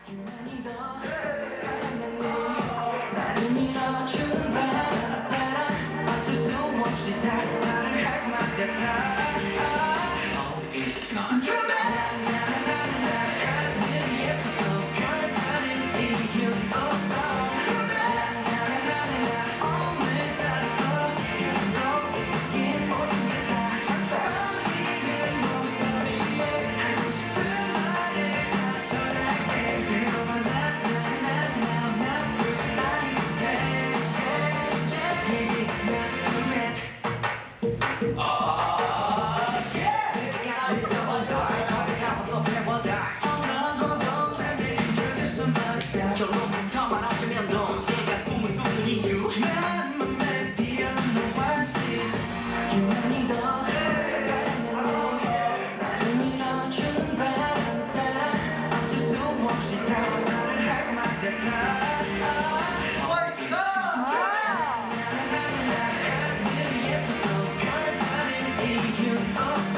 유난히 더 바람난 늘 나를 밀어준 바람 따라 어쩔 수 없이 나를 할 것 같아. Oh, it's not true. 늘 예뻐서 별다른 이유 없어. 오늘따라 더 유독인 모든 게 다 떨리는 목소리에 하고 싶은 말을 다 전할게. 들어봐 나 무슨 말인데. Maybe it's not too bad. 결론부터 말하자면 넌 내가 꿈을 꾸는 이유. 내 맘에 피어난 oasis. 유난히 더 바람난 늘 나를 밀어준 바람 따라 어쩔 수 없이 다 말을 할 것 같아. 늘 예뻐서 별다른 이유 없어.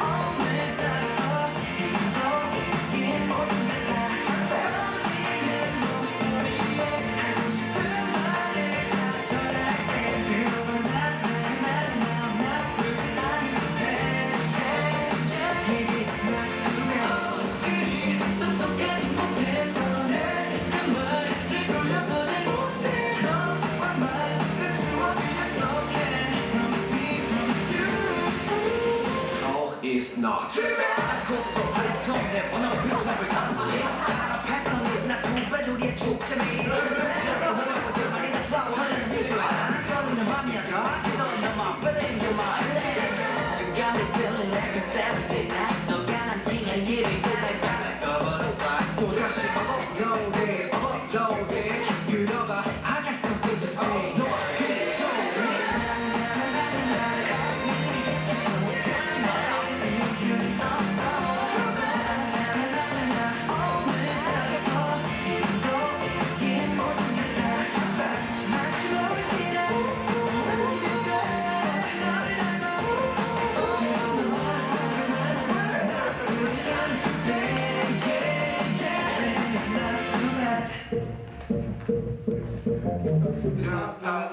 오늘따라 더 유독인 모든 게 다 떨리는 목소리에 하고 싶은 말을 다 전할게. 들어봐 나 무슨 말인데. Maybe it's not too bad. 그리 똑똑하지 못해서 내가 말을 돌려서 잘 못해. 너와 말은 추억을 약속해. Promise me, promise you. Oh, it's not. 곧또 바리톤 내 번호를 비춰볼 던지 따라 발성이 나 두발 우리의 축제미. 모든 말이 다 좋아 설레는 미소에 안 떨리는 맘이야. 더 그건 너 my feeling, you're my feeling. You got me feeling like a Saturday night. 너가 난 띵한 일을 따라가 또다시 uploaded, uploaded. 들어가, I got something to say. 너와 그의 소리. 이유는 없어. 오늘따라 더 유독인 모든 게 다 마치 모든 길에 너를 닮아. 부지런히 today, yeah, yeah. It's not too bad. Drop out.